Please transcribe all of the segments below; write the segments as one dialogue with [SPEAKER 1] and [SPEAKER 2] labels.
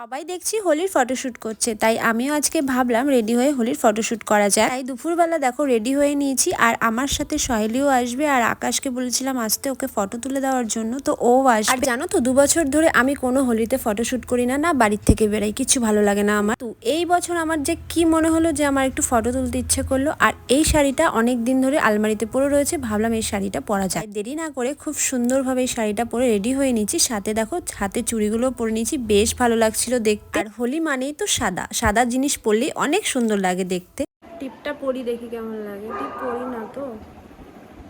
[SPEAKER 1] সবাই দেখছি হোলির ফটোশ্যুট করছে, তাই আমিও আজকে ভাবলাম রেডি হয়ে হোলির ফটোশ্যুট করা যায়। তাই দুপুরবেলা দেখো রেডি হয়ে নিয়েছি, আর আমার সাথে সহেলিও আসবে, আর আকাশকে বলেছিলাম আসতে ওকে ফটো তুলে দেওয়ার জন্য, তো ও আসবে। আর জানো তো 2 বছর ধরে আমি কোনো হোলিতে ফটোশ্যুট করি না, বাড়ির থেকে বেরাই, কিছু ভালো লাগে না আমার। তো এই বছর আমার যে কি মনে হলো যে আমার একটু ফটো তুলতে ইচ্ছে করলো, আর এই শাড়িটা অনেক দিন ধরে আলমারিতে পরে রয়েছে, ভাবলাম এই শাড়িটা পরা যায়। দেরি না করে খুব সুন্দরভাবে এই শাড়িটা পরে রেডি হয়ে নিয়েছি, সাথে দেখো হাতে চুড়িগুলো পরে নিয়েছি, বেশ ভালো লাগছে দেখতে। আর হোলি মানেই তো সাদা সাদা জিনিস পরলেই অনেক সুন্দর লাগে দেখতে। টিপটা পরি দেখি কেমন লাগে। টিপ পরি না তো,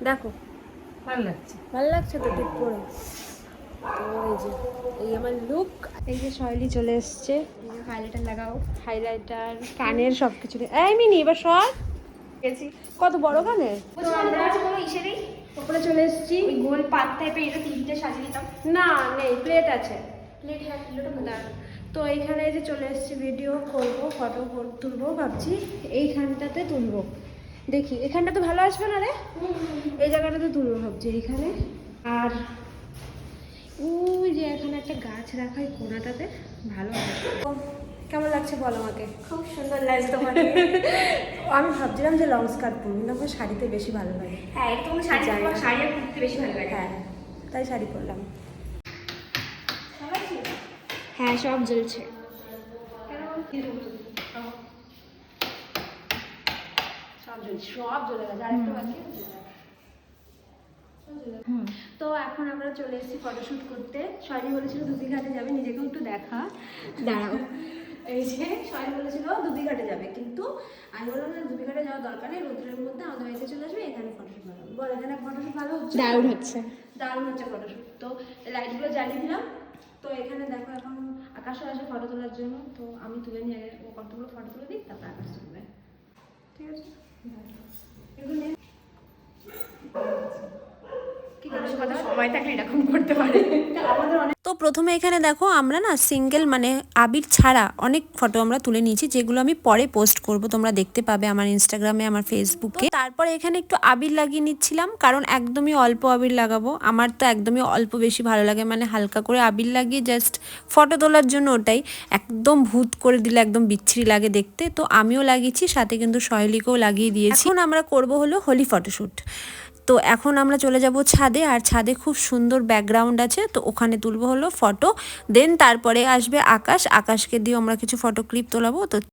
[SPEAKER 1] দেখো
[SPEAKER 2] ভালো লাগছে।
[SPEAKER 1] ভালো লাগছে তো টিপ পরে। তো এই যে এই আমার লুক। এই যে সহেলি চলে এসছে,
[SPEAKER 2] হাইলাইটার লাগাও।
[SPEAKER 1] হাইলাইটার কানের সব কিছু। এই মিনি এবার সর গেছি, কত বড় কানের।
[SPEAKER 2] তো আমরা কোনো ইসেরই
[SPEAKER 1] উপরে চলে এসেছি।
[SPEAKER 2] ওই গোল পাত টাইপের এটা তিনটে সাজিয়ে দিতাম।
[SPEAKER 1] না নেই, প্লেট আছে।
[SPEAKER 2] প্লেট হ্যাঁ কিলোটা দাঁড়ানো।
[SPEAKER 1] তো এইখানে যে চলে এসেছি, ভিডিও করবো, ফটো তুলবো, ভাবছি এইখানটাতে তুলবো। দেখি এখানটা তো ভালো আসবে না রে, এই জায়গাটাতে তুলবো ভাবছি এইখানে। আর ওই যে এখানে একটা গাছ রাখা, এই কোনাটাতে ভালো আসবে। কেমন লাগছে বল আমাকে?
[SPEAKER 2] খুব সুন্দর লাগছে তোমার।
[SPEAKER 1] আমি ভাবছিলাম যে লং স্কার্ট পরবো, কিন্তু আমার শাড়িতে বেশি ভালো লাগে।
[SPEAKER 2] হ্যাঁ একদম শাড়ি, তোমার শাড়ি আর কুর্তি বেশি ভালো লাগে।
[SPEAKER 1] হ্যাঁ তাই শাড়ি পরলাম।
[SPEAKER 2] হ্যাঁ সব জ্বলছে।
[SPEAKER 1] সব জ্বলে গেছে, আরেকটা বাকি। তো এখন আমরা চলে এসেছি ফটোশুট করতে। সয়নি বলেছিল দুধি ঘাটে যাবে, নিজেকেও একটু দেখা। দাঁড়াও, এই যে সয়নি বলেছিল দুধি ঘাটে যাবে, কিন্তু আমি বললাম না দুধি ঘাটে যাওয়ার দরকার নেই, রোদ্রের মধ্যে আমাদের বাড়িতে চলে আসবে, এখানে ফটোশুট ভালো হবে। বল এখানে ফটোশুট ভালো হচ্ছে?
[SPEAKER 2] দারুণ হচ্ছে।
[SPEAKER 1] দারুণ হচ্ছে ফটোশুট। তো লাইটগুলো জ্বালিয়ে দিলাম। তো এখানে দেখো এখন আকাশও আসবে ফটো তোলার জন্য, তো আমি তুলে নিয়ে ও কতগুলো ফটো তুলে দিই, তারপর আকাশ তুলবে। ঠিক আছে, এগুলো
[SPEAKER 2] সময় থাকলে এরকম করতে পারে।
[SPEAKER 1] তো প্রথমে এখানে দেখো আমরা না সিঙ্গেল মানে আবির ছাড়া অনেক ফটো আমরা তুলে নিয়েছি, যেগুলো আমি পরে পোস্ট করব, তোমরা দেখতে পাবে আমার ইনস্টাগ্রামে, আমার ফেসবুকে। তারপরে এখানে একটু আবির লাগিয়ে নিচ্ছিলাম, কারণ একদমই অল্প আবির লাগাবো। আমার তো একদমই অল্প বেশি ভালো লাগে, মানে হালকা করে আবির লাগিয়ে জাস্ট ফটো তোলার জন্য, ওটাই। একদম ভূত করে দিলে একদম বিচ্ছিরি লাগে দেখতে। তো আমিও লাগিয়েছি, সাথে কিন্তু সহেলিকেও লাগিয়ে দিয়েছি। এখন আমরা করব হলো হোলি ফটোশ্যুট। তো এখন আমরা চলে যাব ছাদে, আর ছাদে খুব সুন্দর ব্যাকগ্রাউন্ড আছে, তো ওখানে তুলবো হলো ফটো। দেন তারপরে আসবে আকাশকে দিয়ে আমরা কিছু ফটো ক্লিপ তোলাবো। তো